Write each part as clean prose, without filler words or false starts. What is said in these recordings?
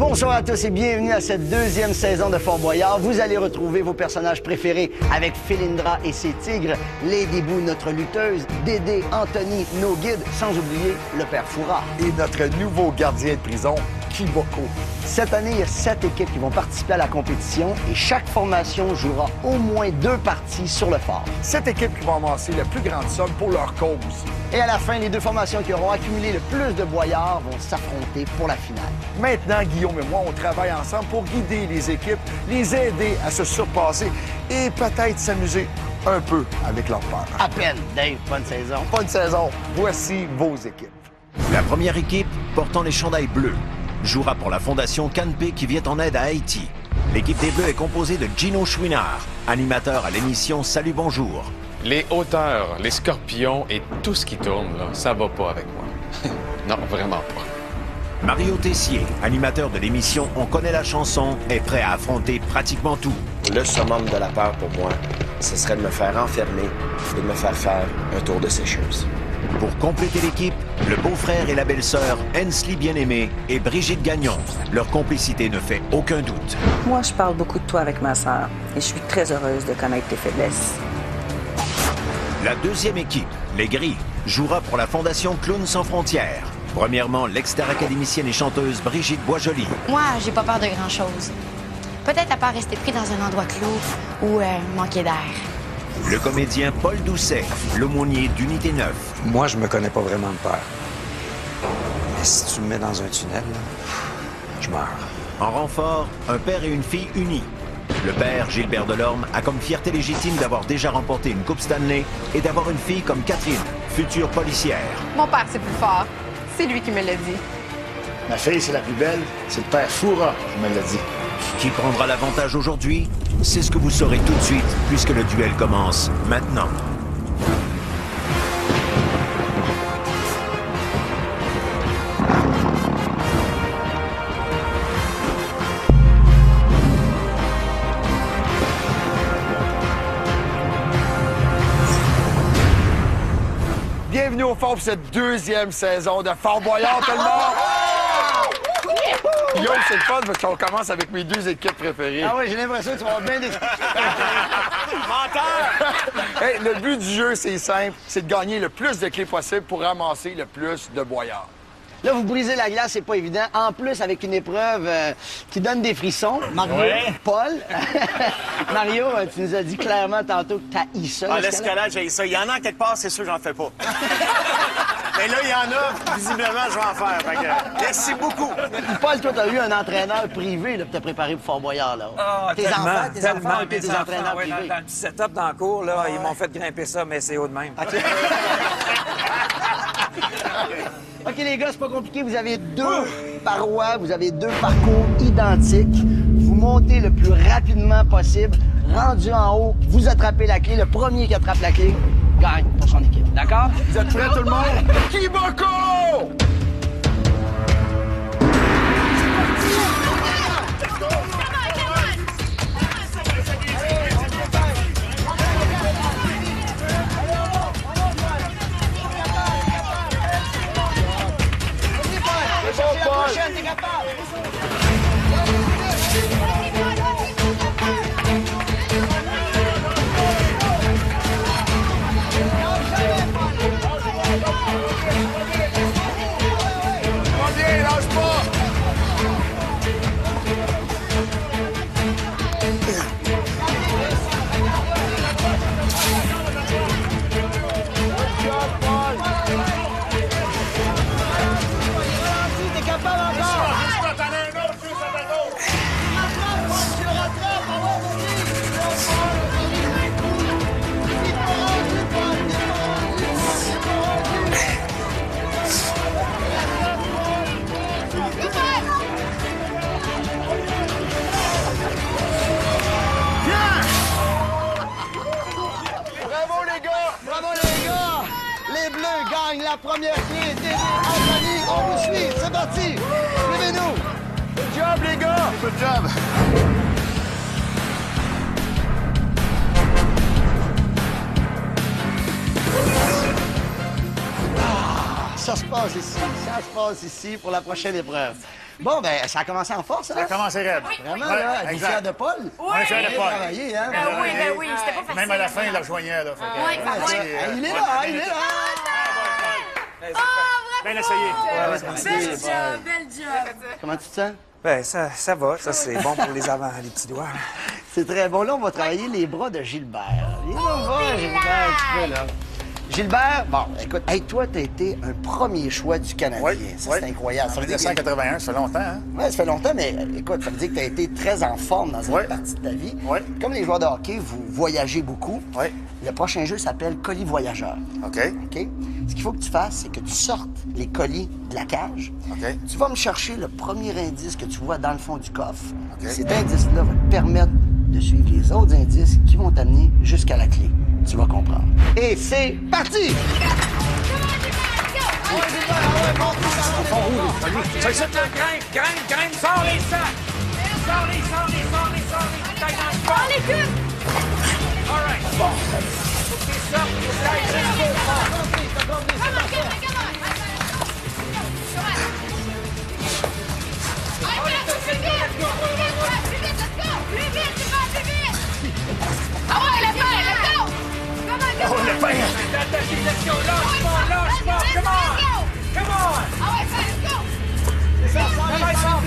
Bonjour à tous et bienvenue à cette deuxième saison de Fort Boyard. Vous allez retrouver vos personnages préférés avec Félindra et ses tigres, Lady Boo, notre lutteuse, Dédé, Anthony, nos guides, sans oublier le père Fouras. Et notre nouveau gardien de prison, Kiboko. Cette année, il y a 7 équipes qui vont participer à la compétition et chaque formation jouera au moins 2 parties sur le fort. 7 équipes qui vont amasser la plus grande somme pour leur cause. Et à la fin, les 2 formations qui auront accumulé le plus de boyards vont s'affronter pour la finale. Maintenant, Guillaume et moi, on travaille ensemble pour guider les équipes, les aider à se surpasser et peut-être s'amuser un peu avec leur peur. À peine, Dave, bonne saison. Bonne saison. Voici vos équipes. La première équipe, portant les chandails bleus, jouera pour la fondation Canpé qui vient en aide à Haïti. L'équipe des Bleus est composée de Gino Chouinard, animateur à l'émission Salut Bonjour. Les hauteurs, les scorpions et tout ce qui tourne, là, ça va pas avec moi. Non, vraiment pas. Mario Tessier, animateur de l'émission On connaît la chanson, est prêt à affronter pratiquement tout. Le summum de la peur pour moi, ce serait de me faire enfermer et de me faire faire un tour de sécheuse. Pour compléter l'équipe, le beau-frère et la belle-sœur Hensley Bien-Aimé et Brigitte Gagnon. Leur complicité ne fait aucun doute. Moi, je parle beaucoup de toi avec ma sœur et je suis très heureuse de connaître tes faiblesses. La deuxième équipe, les Gris, jouera pour la fondation Clowns sans frontières. Premièrement, l'ex-star académicienne et chanteuse Brigitte Boisjoli. Moi, j'ai pas peur de grand-chose. Peut-être à part rester pris dans un endroit clos ou manquer d'air. Le comédien Paul Doucet, l'aumônier d'Unité 9. Moi, je me connais pas vraiment de peur. Mais si tu me mets dans un tunnel, là, je meurs. En renfort, un père et une fille unis. Le père, Gilbert Delorme, a comme fierté légitime d'avoir déjà remporté une Coupe Stanley et d'avoir une fille comme Catherine, future policière. Mon père, c'est plus fort. C'est lui qui me l'a dit. Ma fille, c'est la plus belle, c'est le père Fouras qui me l'a dit. Qui prendra l'avantage aujourd'hui? C'est ce que vous saurez tout de suite, puisque le duel commence maintenant. Bienvenue au fort pour cette deuxième saison de Fort Boyard, tout le monde! Guillaume, c'est le fun parce qu'on commence avec mes 2 équipes préférées. Ah oui, j'ai l'impression que tu vas avoir bien des... Hey, le but du jeu, c'est simple, c'est de gagner le plus de clés possible pour ramasser le plus de boyards. Là, vous brisez la glace, c'est pas évident. En plus, avec une épreuve qui donne des frissons. Mario, Paul. Mario, tu nous as dit clairement tantôt que t'as haï ça. L'escalade, j'ai ça. Il y en a quelque part, c'est sûr, j'en fais pas. Mais là, il y en a, visiblement, je vais en faire. Fait que, merci beaucoup. Paul, toi, t'as eu un entraîneur privé là, pour te préparer pour Fort Boyard, là. Tes enfants ont été des entraîneurs privés. Dans le petit setup dans le cours, là, ils m'ont fait grimper ça, mais c'est haut de même. OK, les gars, c'est pas compliqué. Vous avez 2 parois, vous avez 2 parcours identiques. Vous montez le plus rapidement possible. Rendu en haut, vous attrapez la clé. Le premier qui attrape la clé gagne pour son équipe. D'accord? Vous êtes prêts, tout le monde? Kiboko! La première clé, Dédé, Anthony, on vous suit, c'est parti! Suivez-nous! Good job, les gars! Good job! Ça se passe ici pour la prochaine épreuve. Bon, ben, ça a commencé en force, hein? Ça a commencé raide. Vraiment, là, êtes-vous fiers de Paul? On est fiers de Paul. Travaillé, hein? Oui, c'était pas facile. Même à la fin, il la rejoignait, là. Oui, Il est là, il est là! Bien essayé. Bel job. Comment tu te sens? Ben, ça va. Ça, c'est bon pour les avant, les petits doigts. C'est très bon. Là, on va travailler les bras de Gilbert. Les bras de Gilbert, un petit peu, là. Gilbert, bon, écoute, hey, toi, t'as été un premier choix du Canadien. Oui, Ça, c'est incroyable. En Ça veut dire que- 1981, ça fait longtemps, hein? Oui, ça fait longtemps, mais écoute, ça veut dire que tu as été très en forme dans une Ouais. partie de ta vie. Ouais. Comme les joueurs de hockey, vous voyagez beaucoup. Ouais. Le prochain jeu s'appelle Colis Voyageur. OK. OK? Ce qu'il faut que tu fasses, c'est que tu sortes les colis de la cage. OK. Tu vas me chercher le premier indice que tu vois dans le fond du coffre. OK. Cet indice-là va te permettre de suivre les autres indices qui vont t'amener jusqu'à la clé. Tu vas comprendre. Et c'est parti! C'est ça, grimpe, sors les sacs! Sors les tailles dans le fond! les culs! All right, bon. Faut que tu sortes, faut que tu ailles jusqu'au fond. Oh, le pain! Lâche pas, come on! Travaille fort,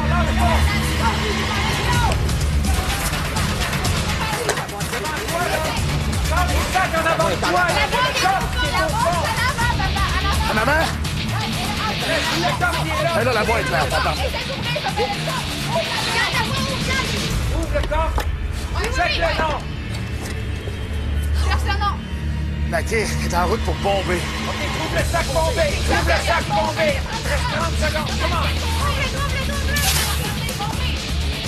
lâche pas! Sors les sacs en avant de toi, le coffre qui est au fond! En avant? Le coffre qui est là! Là, la boîte, là, attends. Ouvre le coffre! Check le nom! OK, est en route pour bomber. OK, trouve le sac bombé! Trouve le sac bombé! Il reste 30 secondes, come on!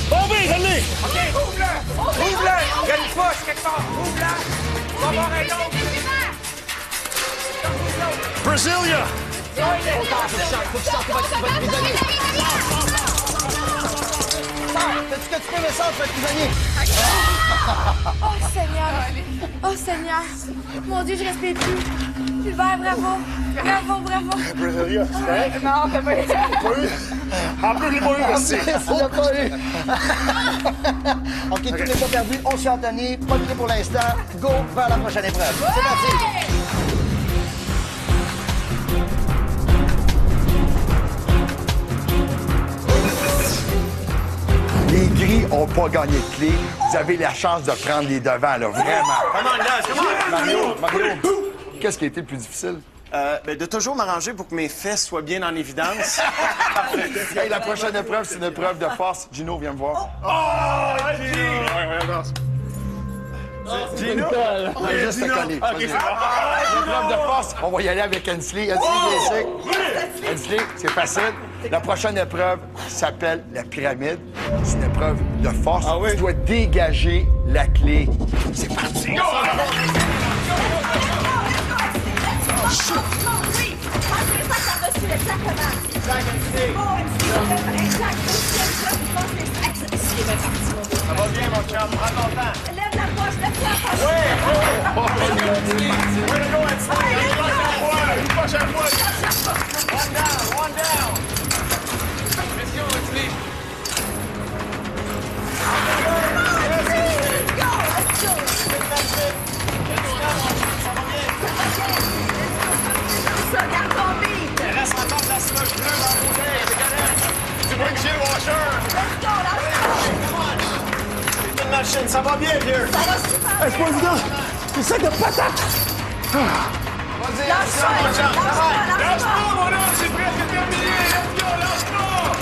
Bombé, je l'ai! OK, ouvre-le! Ouvre-le! Il y a une poche quelque part! Ouvre-la! On va voir un autre! Brasilia! Fais-tu que tu peux me sortir, prisonnier? Oh, Seigneur! Oh, Seigneur! Mon Dieu, je respire plus. Gilbert, bravo! Bravo! Brasilia, c'est correct? Non, t'as pas eu ça. Pas eu? En plus, je l'ai pas eu, merci. Il l'a pas eu. OK, tout n'est pas perdu. On s'est entonné. Pas de clé pour l'instant. Go vers la prochaine épreuve. C'est parti. Les gris n'ont pas gagné de clé. Vous avez la chance de prendre les devants, là, vraiment. Comment là? Mario, qu'est-ce qui a été le plus difficile? De toujours m'arranger pour que mes fesses soient bien en évidence. Hey, la prochaine épreuve, c'est une épreuve de force. Gino, viens me voir. Gino? On va juste te coller. Vas-y. L'épreuve de force, on va y aller avec Hensley. Hensley, c'est facile. La prochaine épreuve s'appelle la pyramide. C'est une épreuve de force. Tu dois dégager la clé. C'est parti. Ça va bien, mon chum. Prends ton temps. Lève la poche, lève-la. One down! Pression, Wesley! Garde ton beat. Il reste encore de la slush bleue dans la bouteille. C'est correct. Du windshield washer. Let's go, C'est une machine. Ça va bien, vieux. ça va super. Hey, président, c'est ça de patate. Vas-y, Lâche-toi, mon chum. Ça va. Lâche pas, mon homme, c'est presque terminé! Let's go, lâche pas!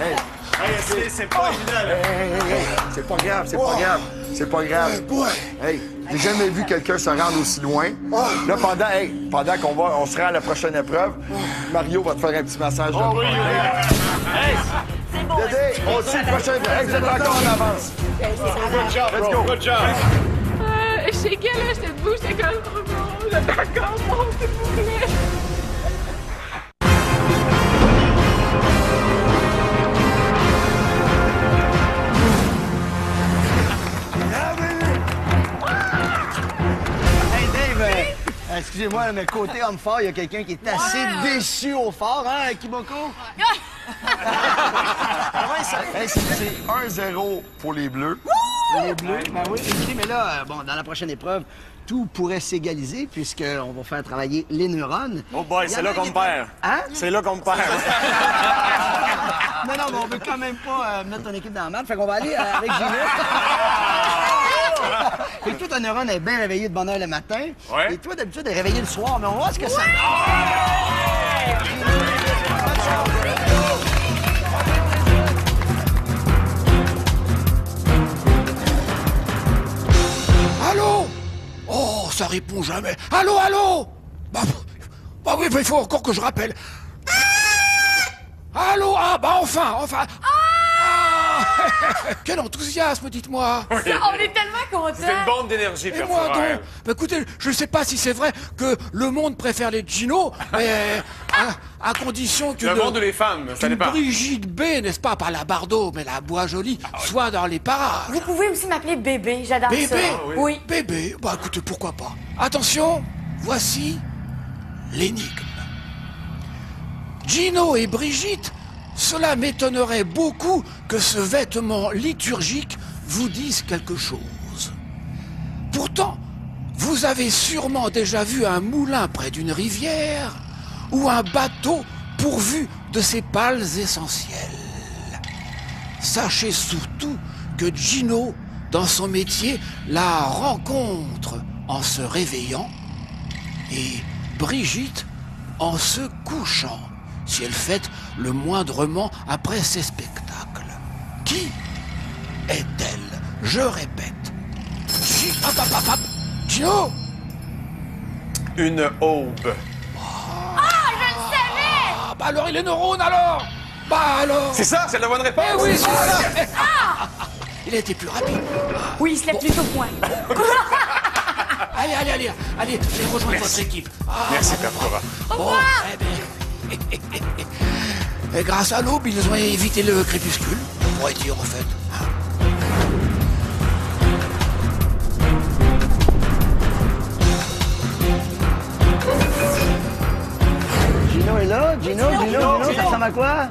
Hey, c'est pas évident, là. C'est pas grave, c'est pas grave. C'est pas grave. Hey, j'ai jamais vu quelqu'un se rendre aussi loin. Là, pendant on se rend à la prochaine épreuve, Mario va te faire un petit massage. Oh oui, C'est bon. Dédé, on dit le prochain. Hey, vous êtes encore en avance. Good job, Let's bro. go. Good job. shakeais, là, j'étais debout, j'étais comme, oh non, j'attends encore, bon, s'il vous plaît. Hey, Dave, excusez-moi, mais côté homme fort, il y a quelqu'un qui est assez déçu au fort, hein, Kiboko? Hey, c'est 1-0 pour les Bleus. Les Bleus, ben oui. OK, mais là, bon, dans la prochaine épreuve, tout pourrait s'égaliser puisqu'on va faire travailler les neurones. Oh boy, c'est là qu'on me perd. Hein? C'est là qu'on me perd. Non, mais on veut quand même pas mettre ton équipe dans la merde, fait qu'on va aller avec Gino. Fait que toi, ton neurone est bien réveillé de bonne heure le matin. Ouais. Et toi, d'habitude, est réveillé le soir, mais on va voir ce que ça donne. Allô? Oh, ça répond jamais. Allô, allô? Bah oui, il faut encore que je rappelle. Allô? Ah, bah enfin. Quel enthousiasme, dites-moi. On est tellement contents. C'est une bombe d'énergie, Et moi donc? Bah, écoutez, je ne sais pas si c'est vrai que le monde préfère les Gino, mais à condition que Le monde ou les femmes, ça dépend. Brigitte B, n'est-ce pas la Bardot, mais la Bois-Jolie, soit dans les parages. Vous pouvez aussi m'appeler bébé, j'adore ça. Bébé? Oui. Bébé? Bah écoutez, pourquoi pas. Attention, voici l'énigme. Gino et Brigitte, cela m'étonnerait beaucoup que ce vêtement liturgique vous dise quelque chose. Pourtant, vous avez sûrement déjà vu un moulin près d'une rivière ou un bateau pourvu de ces pales essentielles. Sachez surtout que Gino, dans son métier, la rencontre en se réveillant et Brigitte en se couchant, si elle fête le moindrement après ses spectacles. Qui est-elle? Je répète. Gino? Une aube. Ah, je le savais! Ah, bah alors il est neurones alors? Bah alors? C'est ça, c'est la bonne réponse. Eh oui, c'est ça. Il a été plus rapide. Oui, il se lève plus tôt que moi. Allez, j'ai rejoint votre équipe. Merci, Père Fora. Au revoir! Et grâce à l'aube, ils ont évité le crépuscule, on pourrait dire en fait. Gino est là? Gino, ça ressemble à quoi?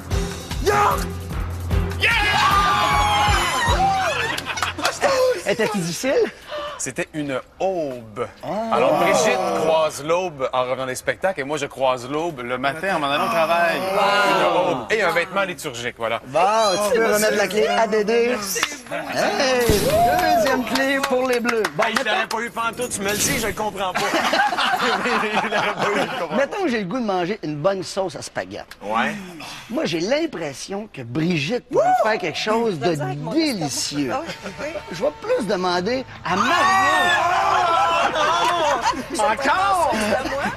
Était-il difficile? C'était une aube. Alors, Brigitte croise l'aube en revenant des spectacles et moi, je croise l'aube le matin en m'en allant au travail. Une aube. Et un vêtement liturgique, voilà. Bon, tu peux remettre la clé à Dédé. Hey, deuxième clé pour les Bleus. Bon, Je l'aurais pas eu pantoute, tu me le dis, je le comprends pas. Je l'aurais pas eu, je comprends pas. mettons que j'ai le goût de manger une bonne sauce à spaghetti. Ouais. Moi, j'ai l'impression que Brigitte pourrait me faire quelque chose de délicieux. Je vais plus demander à Mario. Encore?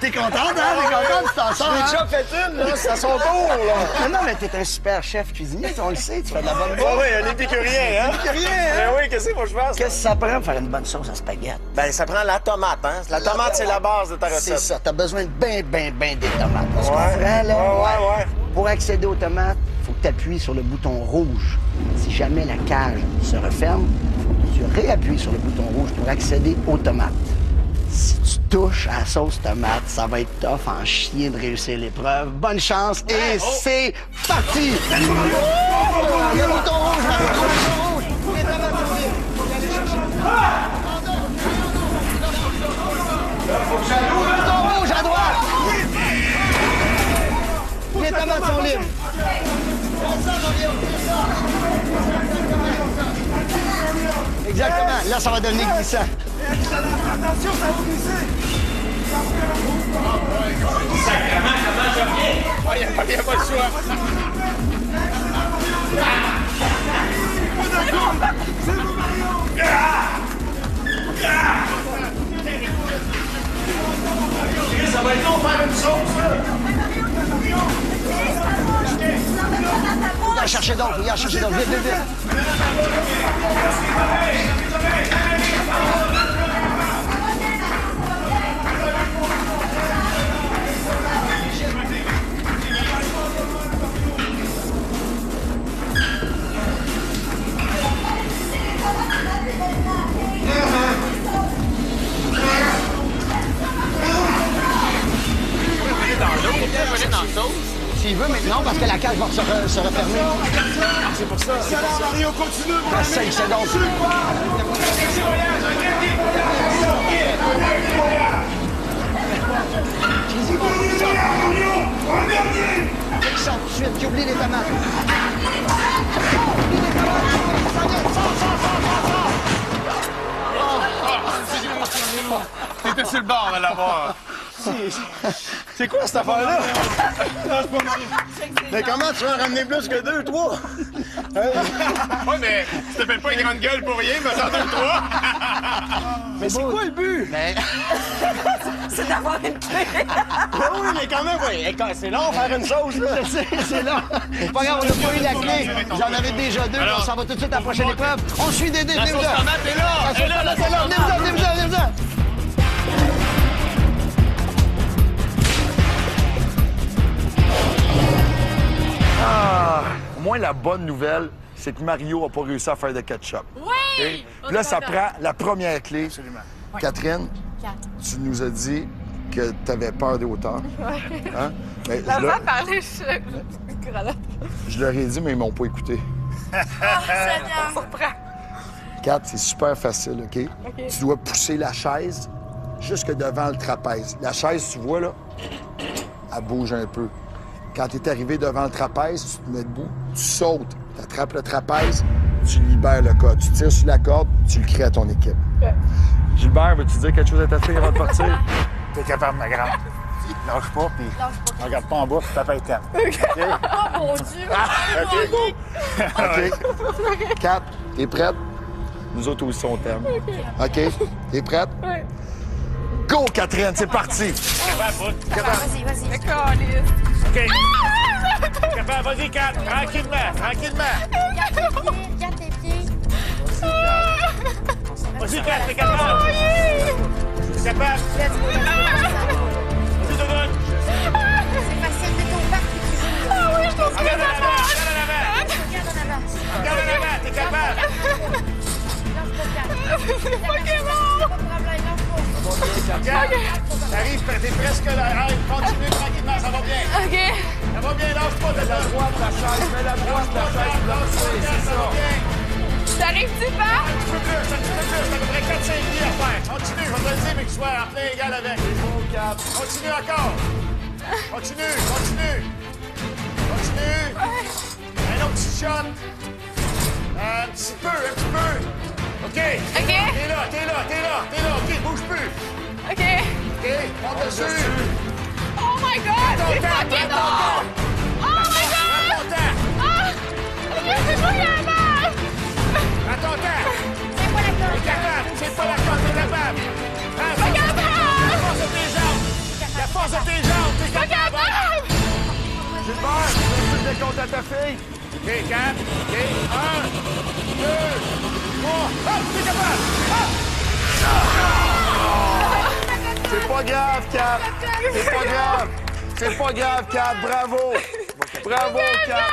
T'es contente, hein? T'es contente, tu t'en sors, J'ai hein? déjà fait une, là, c'est à son tour, là. Non, mais t'es un super chef cuisinier, on le sait, tu fais de la bonne bouffe. Oui, un épicurien, hein? Épicurien, hein? Ben oui, qu'est-ce que je fasse? Qu'est-ce que ça prend pour faire une bonne sauce à spaghetti? Ben, ça prend la tomate, hein? La tomate, c'est la base de ta recette. C'est ça, t'as besoin de ben des tomates. Tu Ouais. comprends, là? Ouais. Pour accéder aux tomates, il faut que tu appuies sur le bouton rouge. Si jamais la cage se referme, tu réappuies sur le bouton rouge pour accéder aux tomates. Si tu touches à la sauce tomate, ça va être tough en chien de réussir l'épreuve. Bonne chance et c'est parti! Le bouton rouge, le bouton rouge! Les tomates sont libres. Faut y aller chercher. Le bouton rouge à droite! Les tomates sont libres. Exactement. Là, ça va devenir glissant. Attention, ça va glisser. Sacrément, comment ça vient? Il n'y a pas le choix. Ça va être long faire une sauce, là. Viens chercher d'autres, viens chercher d'autres. Vite, vite, vite. s'il veut, mais non, parce que la cage va se refermer. C'est pour ça. Mario, continue, mon ami. 5 secondes. Ils sortent tout de suite, qui oublie les tomates. T'étais sur le bord de l'avoir. C'est quoi cette affaire-là? Mais comment tu vas en ramener plus que 2, 3? Ouais, mais tu t'appelles pas une grande gueule pour rien, mais t'en donnes 3. Mais c'est quoi le but? C'est d'avoir une clé. Ben oui, mais quand même, ouais, c'est long faire une chose, là. Je sais, c'est là. C'est pas grave, on n'a pas eu la clé. J'en avais déjà 2, on s'en va tout de suite à la prochaine épreuve. On suit Dédé, venez vous là. Venez vous là. Ah, au moins, la bonne nouvelle, c'est que Mario n'a pas réussi à faire de ketchup. Oui! OK? Puis là, ça prend la première clé. Absolument. Catherine, 4. tu nous as dit que tu avais peur des hauteurs. Hein? Mais La je voix leur- parler, je leur ai dit, mais ils m'ont pas écouté. Seigneur. surprend. 4, c'est super facile, OK? Tu dois pousser la chaise jusque devant le trapèze. La chaise, tu vois, là, elle bouge un peu. Quand tu es arrivé devant le trapèze, tu te mets debout, tu sautes, tu attrapes le trapèze, tu libères le code. Tu tires sur la corde, tu le crées à ton équipe. Gilbert, veux-tu dire quelque chose à ta fille avant de partir? T'es capable, ma grande. Lâche pas, puis regarde pas en bas, puis tape un thème. Oh mon Dieu! OK. 4, t'es prête? Nous autres aussi, on t'aime. OK? T'es prête? Oui. Go, Catherine, c'est parti! Vas-y. D'accord, Alice. OK. Capable, vas-y, 4. Tranquillement. Garde tes pieds. Vas-y, 4, t'es capable. T'es capable. Let's go. Vas-y, Doudou. C'est facile, mets ton bac puis tu joues. Ah oui, je trouve que Regarde en ça avant, va. Regarde en avant. regarde en avant, t'es capable. Lâche pas, Kat. C'est Pokémon. Pas de problème, lâche pas. Regarde. T'arrives, t'es presque là. Arrête, continue tranquillement, ça va bien. OK. Ça va bien, lâche pas de la droite, la chaise, mets la droite, la chaise, c'est ça. T'arrives-tu pas? Un petit peu plus, ça à peu près 4-5 pieds à faire. Continue, je vais te le dire, mais que tu sois en plein égal avec. Continue encore. Continue. Un autre petit shot. Un petit peu. OK. T'es là. OK, bouge plus. OK. OK, monte dessus. Oh my God! C'est fucking drôle! Oh my God! Prends ton temps. Ah! C'est pas capable! Prends ton temps. C'est quoi la T'es corde? capable. C'est pas la corde, t'es capable. Prends Pas capable! la force de tes jambes. La force de tes jambes, t'es Pas capable. capable! Gilbert, tu donnes compte à ta fille? OK, 4. OK, 1, 2, 3. Hop, t'es capable. Hop. C'est pas grave, Kat. C'est pas grave, Kat. Bravo, Kat.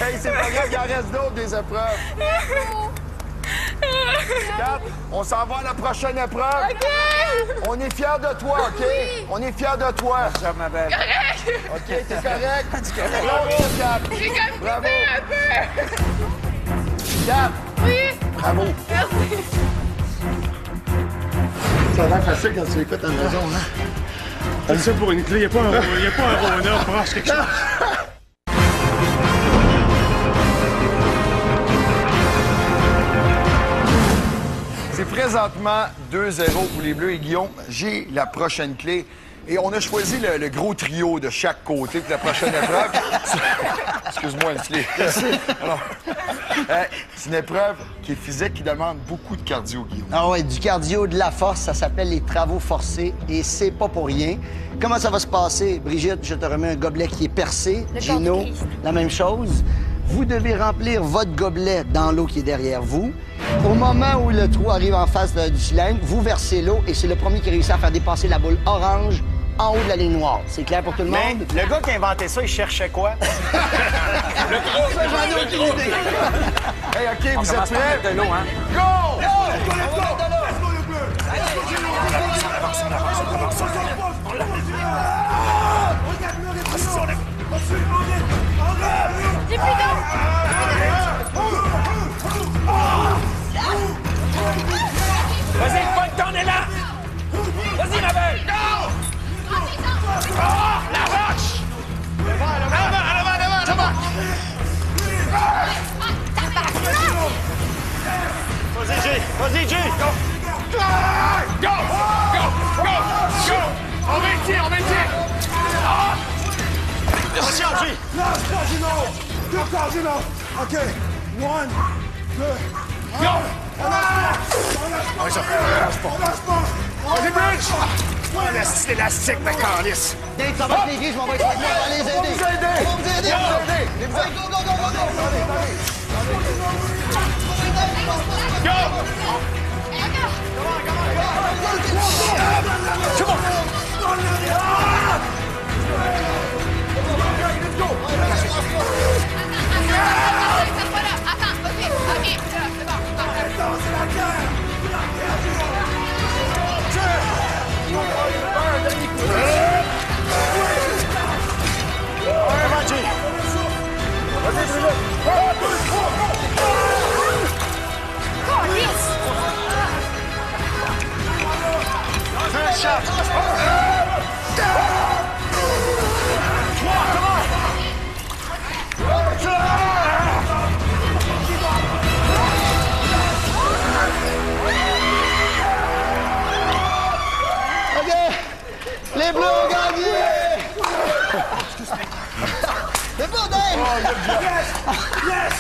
Hey, c'est pas grave, il en reste d'autres des épreuves. Kat, on s'en va à la prochaine épreuve. On est fiers de toi, OK? On est fiers de toi. ma belle. OK, t'es correct? Bravo, Kat. J'ai comme Bravo. trippé un peu! Kat, Oui! bravo. Merci! Ça a l'air facile quand tu écoutes à la maison, hein? T'as ça pour une clé, y a pas un Rona, branche quelque chose. C'est présentement 2-0 pour les Bleus et Guillaume. J'ai la prochaine clé. Et on a choisi le gros trio de chaque côté pour la prochaine épreuve. Excuse-moi, Nestlé. Alors, c'est une épreuve qui est physique, qui demande beaucoup de cardio, Guillaume. Ah ouais, du cardio, de la force, ça s'appelle les travaux forcés et c'est pas pour rien. Comment ça va se passer? Brigitte, je te remets un gobelet qui est percé. Le Gino, corps de Christ. la même chose. Vous devez remplir votre gobelet dans l'eau qui est derrière vous. Au moment où le trou arrive en face du cylindre, vous versez l'eau et c'est le premier qui réussit à faire dépasser la boule orange en haut de la ligne noire. C'est clair pour tout le Mais monde? le gars qui a inventé ça, il cherchait quoi? J'en ai aucune idée. Hey, OK, vous êtes prêts? de l'eau, hein? Go! Gino. OK. 1, 2, Go! On lâche pas. Vas-y, Bridge! Un asti élastique de calice. Dave, ça va avec les filles, je m'en vais avec toi. On va les aider. On va vous aider. On va vous aider. On va vous aider. Go, go, go, go, Go! OK. Les Bleus ont gagné. C'est bon, Dave. Yes!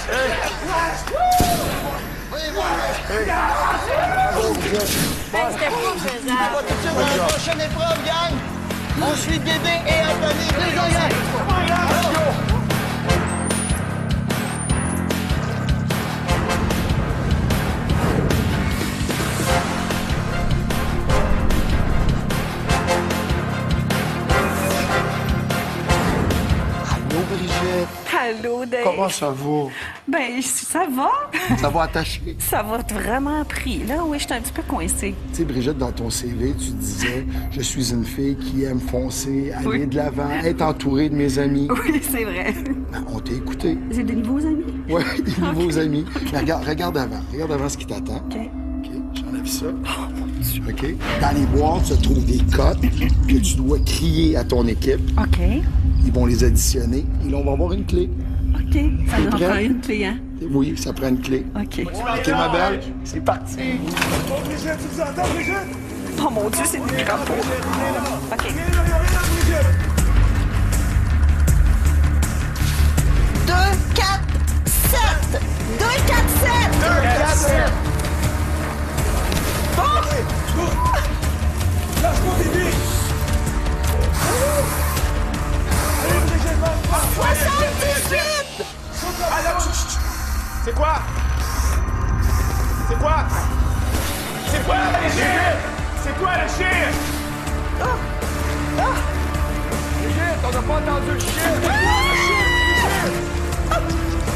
C'était fou, On va tout de suite dans la prochaine épreuve, gang. On suit Dédé et Anthony. Les gars, gang. Allô, Brigitte? Allô, Dave. Comment ça va? Ben, ça va. Ça va attacher. Ça va vraiment pris. Là, oui, je suis un petit peu coincée. Tu sais, Brigitte, dans ton CV, tu disais « Je suis une fille qui aime foncer, aller de l'avant, être entourée de mes amis. » Oui, c'est vrai. Ben, on t'a écouté. J'ai des nouveaux amis? Oui, des nouveaux amis. Mais regarde avant. Regarde avant ce qui t'attend. OK. OK, j'enlève ça. Oh, mon Dieu. OK. Dans les boîtes se trouvent des cotes que tu dois crier à ton équipe. OK. Ils vont les additionner et là, on va avoir une clé. OK. Ça T'es en prêt? prend une clé, hein? Oui, ça prend une clé. OK. OK, ma belle? C'est parti. Oh, Brigitte, tu nous entends, Brigitte? Oh mon Dieu, c'est du crapaud. OK. Viens là, Brigitte. 2, 4, 7! 2, 4, 7! 2, 4, 7. Lâche mon bébé. Allez, Brigitte, va. 78! C'est quoi? C'est quoi? C'est quoi, le chien? C'est quoi, le chien? Brigitte, on n'a pas entendu le chien.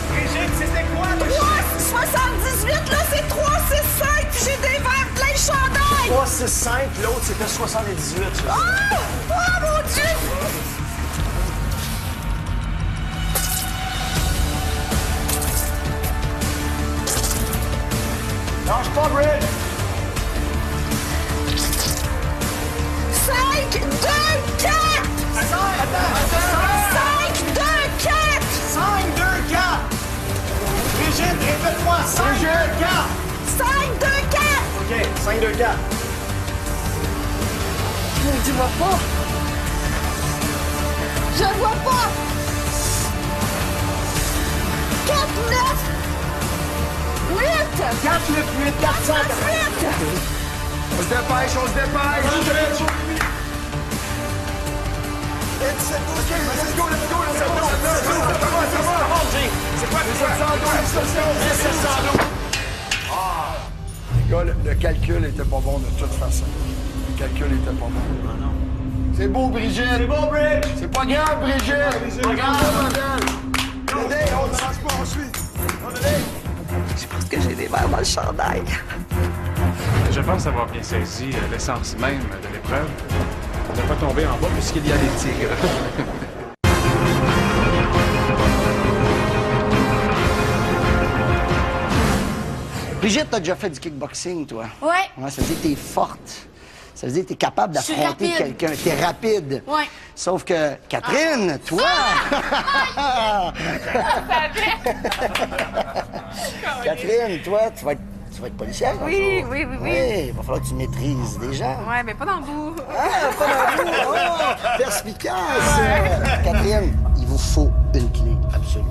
Brigitte, c'était quoi, le chien? 78, là, c'est 3, 6, 5, puis j'ai des verres plein de chandail! 3, 6, 5, l'autre, c'était 78. Ça. Oh! Oh, mon Dieu! Lâche pas, Bridge. 5, 2, 4! 5, 2, 4! 5, 2, 4. Brigitte, répète-moi. 5, 2, 4. 5, 2, 4! OK, 5, 2, 4. Je ne vois pas. Je ne vois pas. 4, 9, 8! 4, 8, 8, 4, 5. 8! On se dépêche, on se dépêche. Let's go, let's go. C'est quoi, Les gars, le calcul était pas bon de toute façon. Le calcul était pas bon. C'est beau, Brigitte. C'est bon, Bridge. C'est pas grave, Brigitte. Pas grave, madame. Dédé, on ne change pas, on suit. Je pense que j'ai des verres dans le chandail. Je pense avoir bien saisi l'essence même de l'épreuve. On ne va pas tomber en bas puisqu'il y a des tigres. Brigitte, t'as déjà fait du kickboxing, toi? Ouais. Ça veut dire que t'es forte. Ça veut dire que t'es capable Je suis d'affronter rapide. quelqu'un. T'es rapide. Ouais. Sauf que, Catherine, toi... Catherine, toi, tu vas être policière. un Oui, jour. oui, oui, oui. Oui, il va falloir que tu maîtrises des gens. Ouais, mais pas dans le bout. Ah, pas dans le bout. Oh, perspicace. Catherine, il vous faut une clé, absolument.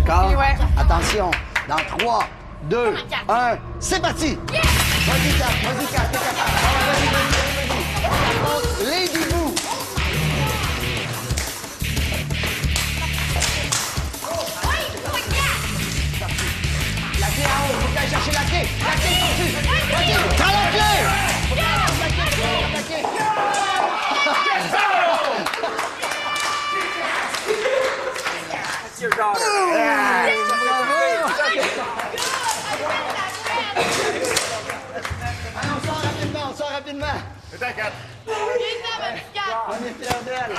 D'accord? Ouais. Attention, dans 3, 2, 1, c'est parti! Vas-y, Kat, t'es capable. Vas-y. Lady Boo. La clé en haut, faut que t'ailles chercher la clé. La clé dessus. Vas-y, prends la clé! La clé. On sort rapidement. C'est un 4. On est fiers d'elle.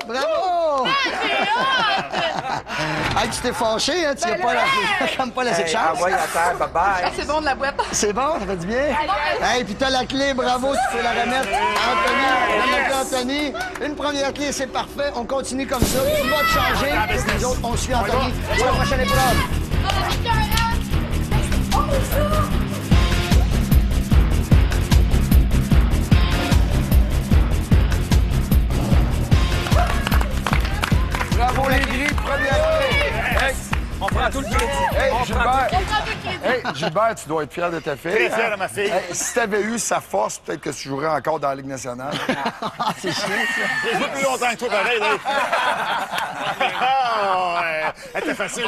Bravo! Hey, tu t'es fâché, hein? Tu n'as comme pas laissé de chance. Envoyez à terre, bye-bye. C'est bon de la boîte. C'est bon, ça fait du bien? Hey, puis t'as la clé, bravo, tu peux la remettre à Anthony. Donne la clé à Anthony. Une première clé, c'est parfait. On continue comme ça. Tu vas te changer. Nous autres, on suit Anthony pour la prochaine épreuve. Bravo les gris, première clé. On prend tout le crédit. Hey, Gilbert. On prend tout le crédit. Hey, Gilbert, tu dois être fier de ta fille. Très fier de ma fille. Hey, si t'avais eu sa force, peut-être que tu jouerais encore dans la Ligue nationale. C'est chiant, ça. J'ai joué plus longtemps que toi, pareil, là. Ah, ouais. Elle était facile,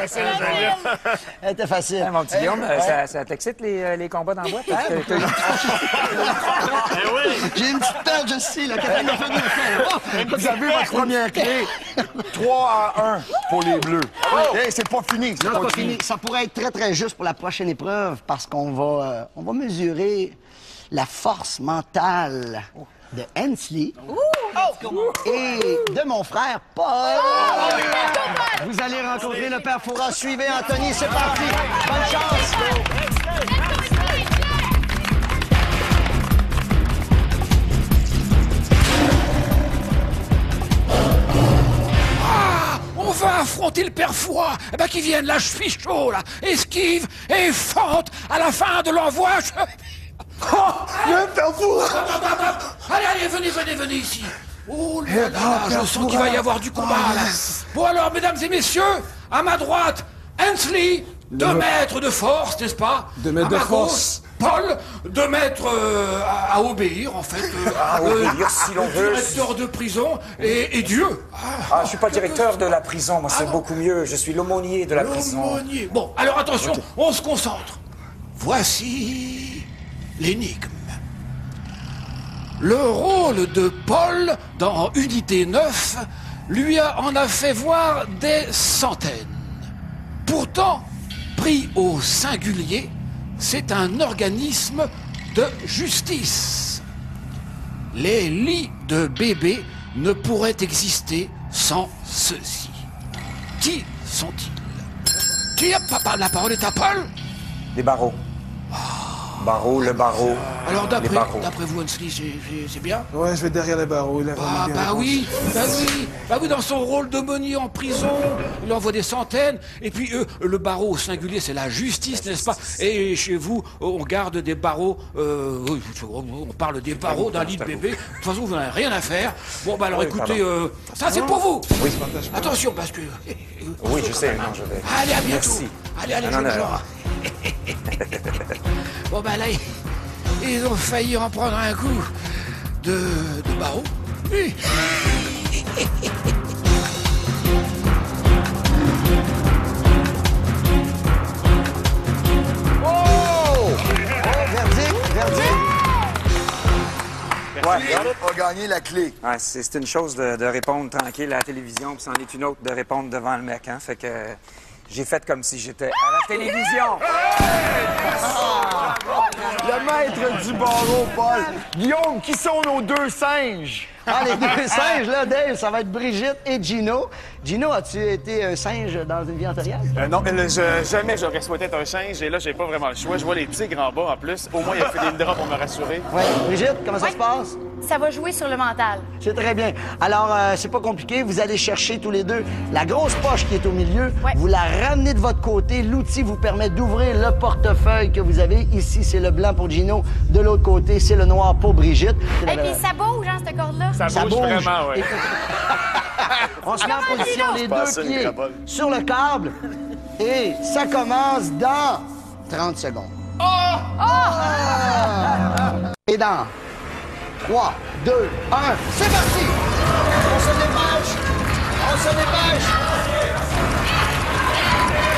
celle-là. Elle était facile. Mon petit Guillaume, ça t'excite les combats dans la boîte? J'ai une petite tête, je sais, là, Catherine a fait de Vous avez votre première clé. 3 à 1 pour les Bleus. Hey, c'est pas fini. Non, c'est pas fini. Ça pourrait être très, très juste pour la prochaine épreuve parce qu'on va mesurer la force mentale de Hensley et de mon frère Paul. Vous allez rencontrer le père Foura. Suivez Anthony, c'est parti. Bonne chance. On va affronter le père Fouras. Eh ben, qui vienne, là, je suis chaud, là. Esquive et fente à la fin de l'envoi. Oh, le père Fouras. Allez, venez ici. Oh là là, je sens qu'il va y avoir du combat, là. Bon, alors, mesdames et messieurs, à ma droite, Hensley, 2 mètres de force, n'est-ce pas? 2 mètres de force. Paul, 2 mètres à obéir, en fait. À obéir, si l'on veut. Directeur de prison et Dieu. Je suis pas directeur de la prison, moi, c'est beaucoup mieux. Je suis l'aumônier de la prison. L'aumônier. Bon, alors attention, on se concentre. Voici l'énigme. Le rôle de Paul dans Unité 9 en a fait voir des centaines. Pourtant, pris au singulier, c'est un organisme de justice. Les lits de bébés ne pourraient exister sans ceux-ci. Qui sont-ils? Qui a la parole est à Paul? Des barreaux. Barreau, le barreau. Alors les barreaux. d'après vous, Hensley, c'est bien? Ouais, je vais derrière les barreaux. Bah oui, dans son rôle d'aumônier en prison, il envoie des centaines. Et puis le barreau au singulier, c'est la justice, n'est-ce pas? Et chez vous, on garde des barreaux, on parle des barreaux d'un lit de bébé. De toute façon, vous n'avez rien à faire. Bon, bah alors écoutez, ça c'est pour vous. Oui. Attention, parce que... Oui, je sais, non, je vais... Allez, à bientôt. Merci. Allez, jeune gens. Bon, bah là, ils ont failli en prendre un coup de barreau. Oui. Verdict. On va gagner la clé. Ouais, c'est une chose de répondre tranquille à la télévision, puis c'en est une autre de répondre devant le mec, hein. Fait que j'ai fait comme si j'étais à la télévision. Le maître du barreau, Paul. Guillaume, qui sont nos 2 singes? Ah, les 2 singes, là, Dave, ça va être Brigitte et Gino. Gino, as-tu été un singe dans une vie antérieure? Non, jamais j'aurais souhaité être un singe. Et là, j'ai pas vraiment le choix. Je vois les tigres en bas, en plus. Au moins, il a fait des draps pour me rassurer. Oui. Brigitte, comment ça se passe? Ça va jouer sur le mental. C'est très bien. Alors, c'est pas compliqué. Vous allez chercher tous les deux la grosse poche qui est au milieu. Ouais. Vous la ramenez de votre côté. L'outil vous permet d'ouvrir le portefeuille que vous avez. Ici, c'est le blanc pour Gino. De l'autre côté, c'est le noir pour Brigitte. Et puis ça bouge, hein, cette corde-là? Ça bouge vraiment, oui. On se met en position, les deux Passer une pieds crapole. sur le câble. Et ça commence dans 30 secondes. Et dans 3, 2, 1, c'est parti! On se dépêche! On se dépêche!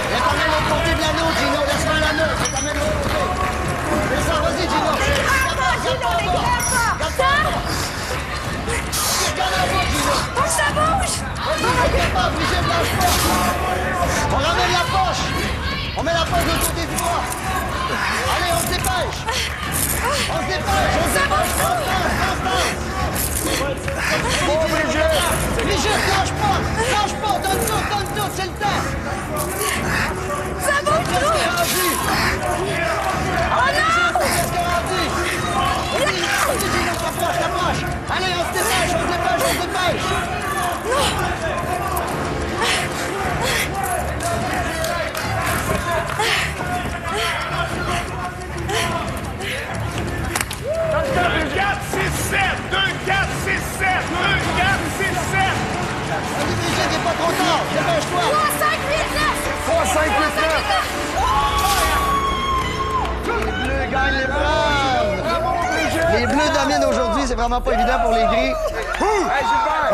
Et t'amènes l'autre côté de l'anneau, Gino. Laisse-moi l'anneau. T'amènes l'autre côté. Fais ça, vas-y, Gino. Ça bouge! On ramène la poche! On met la poche de l'autre côté du bras! Allez, on se dépêche! On se dépêche! On se dépêche! Bon, Brigitte! Brigitte, lâche pas! Lâche pas! Donne tout, c'est le temps! Ça bouge trop! Allez, Brigitte, qu'est-ce qu'elle a dit? Vas-y, Gino, t'approche! Allez, on se dépêche! Vas-y, Brigitte, il n'est pas trop tard! Dépêche-toi! 3, 5, 8, 9! 3, 5, 8, 9! Les Bleus gagnent l'épreuve! Les Bleus dominent aujourd'hui, c'est vraiment pas évident pour les Gris. Hey, Gilbert!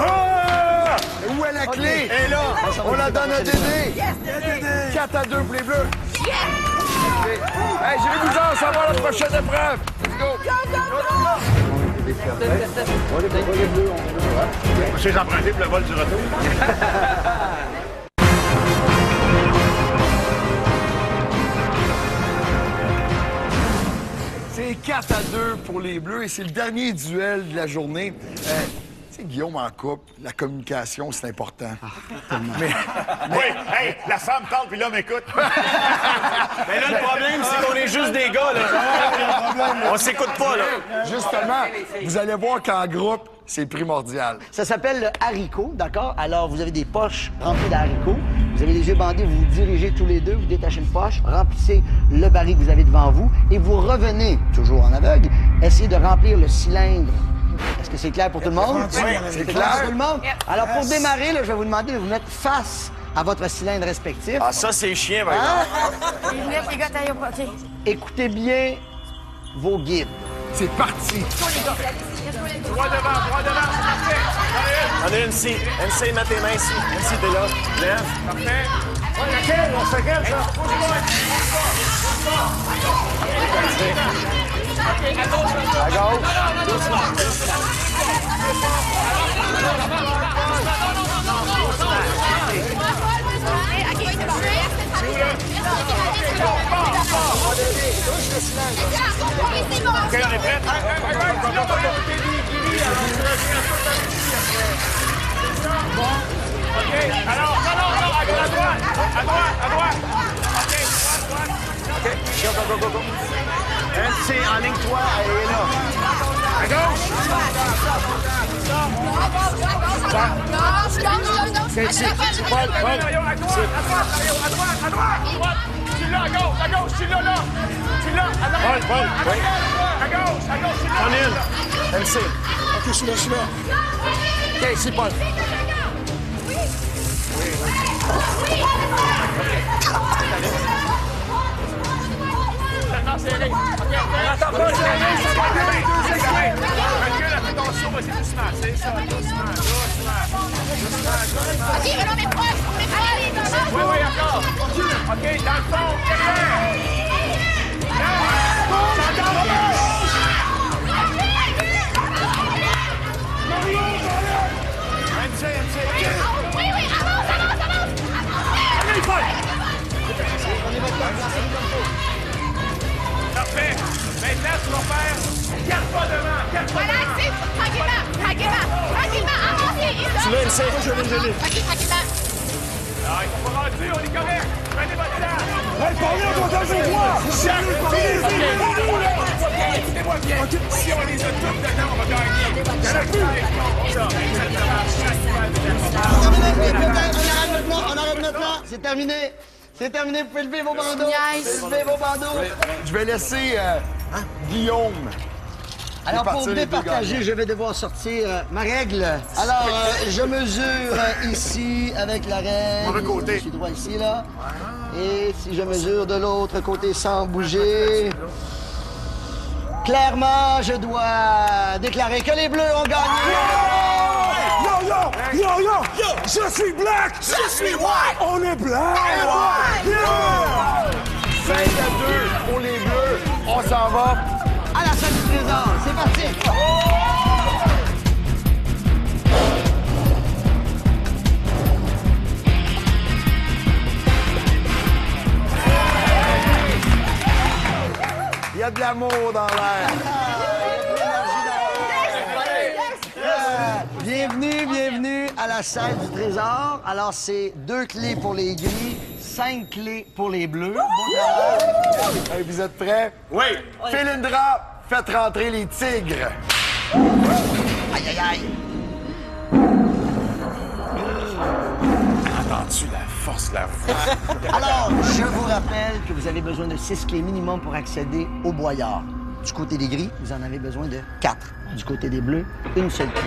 Où est la clé? Et là, on la donne à Dédé. 4-2 pour les Bleus. Hey, j'ai les bousards, ça va à la prochaine épreuve. Let's go! Je vais emprunter pour le vol du retour. C'est 4-2 pour les Bleus et c'est le dernier duel de la journée. Tu sais, Guillaume, en couple, la communication, c'est important. Mais Oui, hey, la femme parle puis l'homme écoute. Mais là, le problème, c'est qu'on est juste des gars, là. On s'écoute pas, là. justement, vous allez voir qu'en groupe, c'est primordial. Ça s'appelle le haricot, d'accord? Alors, vous avez des poches remplies d'haricots. Vous avez les yeux bandés, vous vous dirigez tous les deux, vous détachez une poche, remplissez le baril que vous avez devant vous et vous revenez, toujours en aveugle, essayez de remplir le cylindre. Est-ce que c'est clair pour tout le monde? Oui, c'est clair clair. pour tout le monde? Alors, pour démarrer, là, je vais vous demander de vous mettre face à votre cylindre respectif. Ah, ça, c'est chiant, par exemple. Les lunettes, les gars, taille au OK. Écoutez bien vos guides. C'est parti! Droit devant, c'est parfait. On est MC. MC, mets tes mains ici. MC, t'es là. Lève. Parfait. Ouais, laquelle? On fait quelle, ça? À gauche. OK, on est prêt? OK, alors, à droite. OK, droite. OK, go. MC, enligne-toi, elle est là. À gauche. C'est ici. Paul. À droite. Tu l'as, à gauche, tu l'as là. Tu l'as, à droite. Paul, oui. À gauche, tu l'as. On une. MC. OK, je suis là. OK, c'est Paul. Tellement serré. OK, attends, Paul, recule, attention, vas-y, doucement. C'est ça, doucement. OK, mais on est proche. Oui, encore. OK, dans le fond, derrière. MC. Oui, avance. Allez, Paul. Parfait. Maintenant, tu vas faire 4 pas devant. Voilà, c'est tranquillement. Avancez. Tu l'as, MC? OK, tranquillement. Ah, il faut pas rentrer, on est correct. Prenez votre temps. Écoutez-moi bien. Si on les a toutes dedans, on va gagner. Il y en a plus. On arrête maintenant. C'est terminé. Vous pouvez lever vos bandeaux. Nice. Levez vos bandeaux. Je vais laisser Guillaume Alors, pour partir les deux départager, gagnants. je vais devoir sortir ma règle. Alors, je mesure ici avec la règle. Mauvais côté. Je suis droit ici, là. Et si je mesure de l'autre côté sans bouger... Clairement, je dois déclarer que les Bleus ont gagné. Yo! Je suis black! Je suis white! On est black! Yeah! 5 à 2 pour les Bleus. On s'en va. À la salle du trésor, c'est parti. Il y a de l'amour dans l'air. Bienvenue à la salle du trésor. Alors, c'est 2 clés pour les gris, 5 clés pour les bleus. Bon travail. Hey, vous êtes prêts? Oui! Philindra, faites rentrer les tigres. Aïe, aïe, aïe. Entends-tu la force, la voix? Alors, je vous rappelle que vous avez besoin de 6 clés minimum pour accéder au boyard. Du côté des gris, vous en avez besoin de 4. Du côté des bleus, une seule clé.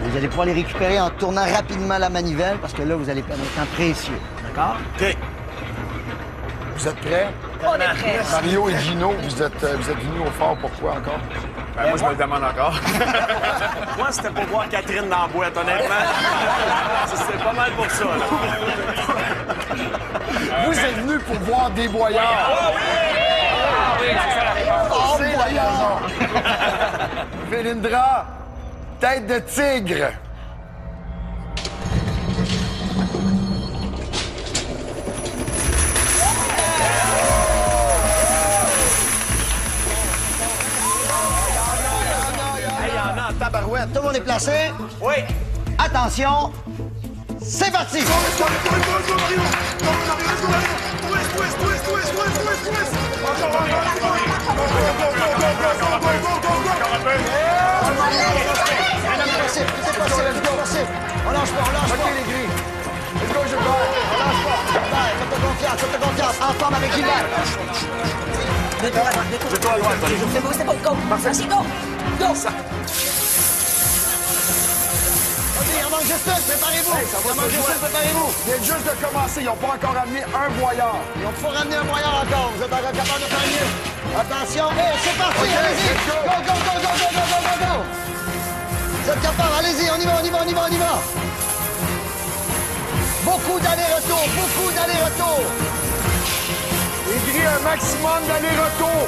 Vous allez pouvoir les récupérer en tournant rapidement la manivelle parce que là, vous allez perdre un temps précieux. D'accord? OK. Vous êtes prêts? On est prêts. Mario et Gino, vous êtes venus au fort. Pourquoi encore? Ben, moi, je me le demande encore. Moi, c'était pour voir Catherine dans la boîte, honnêtement. C'était pas mal pour ça, là. Vous êtes venus pour voir des boyards. C'est la raison. Philindra, tête de tigre. Tabarouette. Tout le monde est placé? Oui. Attention, c'est parti! On lâche pas. OK, les gris. Let's go, Gilbert. On lâche pas. Faites-toi confiance. En forme avec Gilbert. De toi à droite. C'est bon, go. Vas-y, go. Go. OK, il en manque juste une. Préparez-vous. Préparez-vous. Ils viennent juste de commencer. Ils n'ont pas encore amené un boyard. Ils n'ont pas ramené un boyard encore. Vous êtes encore capable de faire mieux. Attention. C'est parti. OK, Allez-y. let's go. Go. Vous êtes capable. Allez-y. On y va. Beaucoup d'allers-retours. Les gris, un maximum d'aller-retour.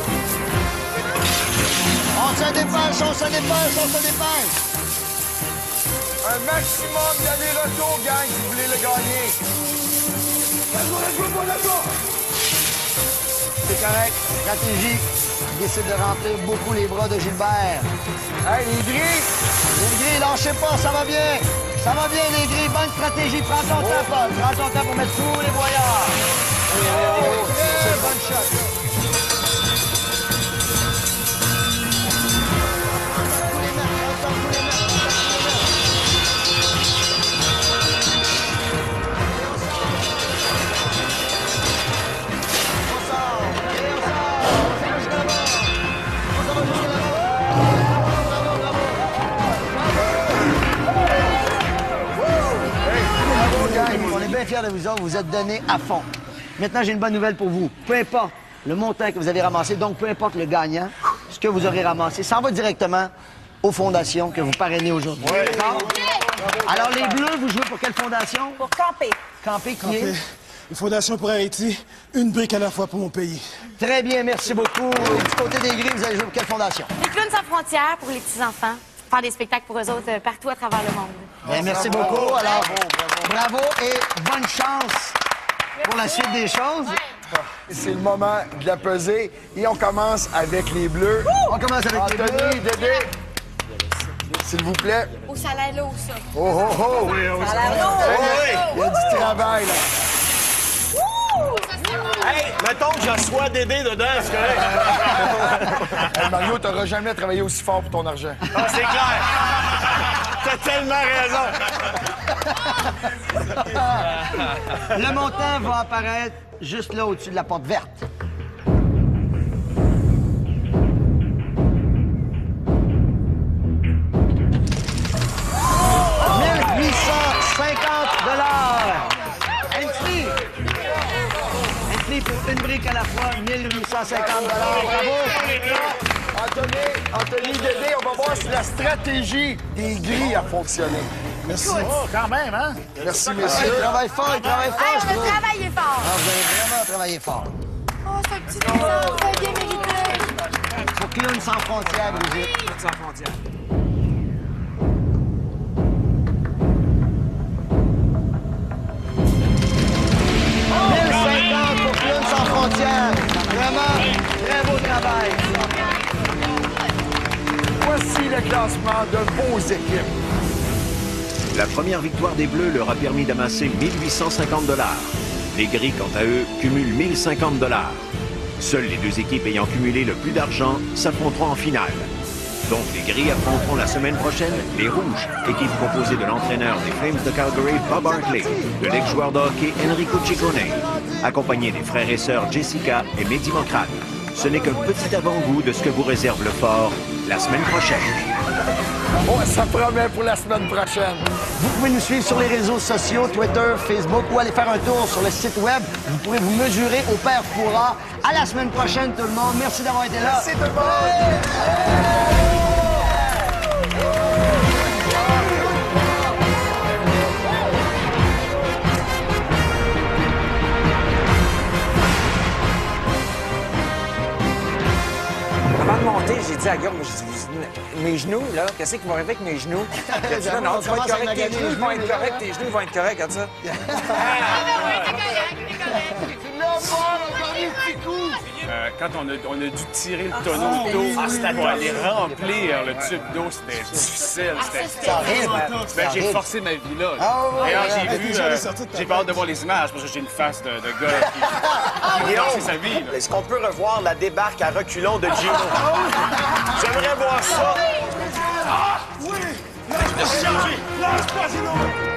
On se dépêche. Un maximum d'aller-retour, gang, si vous voulez le gagner. Let's go. C'est correct. Stratégie. Décide de rentrer beaucoup les bras de Gilbert. Hey, les gris, lâchez pas, ça va bien. Les gris. Bonne stratégie. Prends ton temps, Paul. Prends ton temps pour mettre tous les boyards. Très bonne shot. On est bien fiers de vous autres, vous êtes donnés à fond. Maintenant, j'ai une bonne nouvelle pour vous. Peu importe le montant que vous avez ramassé, donc peu importe le gagnant, ce que vous aurez ramassé, ça va directement aux fondations que vous parrainez aujourd'hui. D'accord? Alors, les Bleus, vous jouez pour quelle fondation? Pour camper. Camper qui est? Une fondation pour Haïti, une brique à la fois pour mon pays. Très bien, merci beaucoup. Et du côté des gris, vous allez jouer pour quelle fondation? Les clowns sans frontières pour les petits-enfants. Faire des spectacles pour eux autres partout à travers le monde. Bien, merci beaucoup. Alors, bravo et bonne chance pour la suite des choses. C'est le moment de la pesée et on commence avec les bleus. On commence avec les bleus. Anthony, Dédé, s'il vous plaît. Oh, ça a l'air lourd, ça. Oh! Ça a l'air lourd. Il y a du travail, là. Hey, mettons que j'assois Dédé dedans, c'est correct. Hey, Mario, t'auras jamais travaillé aussi fort pour ton argent. Ah, c'est clair. T'as tellement raison. Le montant va apparaître juste là au-dessus de la porte verte. 250 Bravo! Anthony, Dédé, on va voir si la stratégie des gris a fonctionné. Merci. Oh, quand même, hein? Merci, Ah, messieurs. il travaille fort, Hey, on a travaillé fort. Ah, vous avez vraiment travaillé fort. Oh, c'est un petit trésor, vous avez bien mérité. Pour Clown sans frontières, Brigitte. Clown sans frontières. Pour Clown sans frontières. Vraiment, très beau travail. Voici le classement de vos équipes. La première victoire des Bleus leur a permis d'amasser 1850 $. Les Gris, quant à eux, cumulent 1050 $. Seules les deux équipes ayant cumulé le plus d'argent s'affronteront en finale. Donc les Gris affronteront la semaine prochaine les Rouges, équipe composée de l'entraîneur des Flames de Calgary, Bob Hartley, de l'ex-joueur de hockey Enrico Ciccone, accompagné des frères et sœurs Jessica et Mehdi Mokrane. Ce n'est qu'un petit avant-goût de ce que vous réserve le fort la semaine prochaine. Oh, ça promet pour la semaine prochaine. Vous pouvez nous suivre sur les réseaux sociaux, Twitter, Facebook, ou aller faire un tour sur le site web. Vous pourrez vous mesurer au Père Fouras. À la semaine prochaine, tout le monde. Merci d'avoir été là. Merci tout le monde. Avant de monter, j'ai dit à Guillaume, mes genoux, là, qu'est-ce qui va arriver avec mes genoux? Il a dit, non, tu vas être correct, tes genoux vont être corrects, tes genoux vont être corrects, regarde ça. Quand on a dû tirer le tonneau d'eau pour aller remplir le tube d'eau, c'était difficile. C'était horrible. J'ai forcé ma vie là. D'ailleurs, j'ai pas hâte de voir les images parce que j'ai une face de gars qui a forcé sa vie. Est-ce qu'on peut revoir la débarque à reculons de Gino? J'aimerais voir ça. Oui! Lâche-moi, Gino! Lâche-moi, Gino!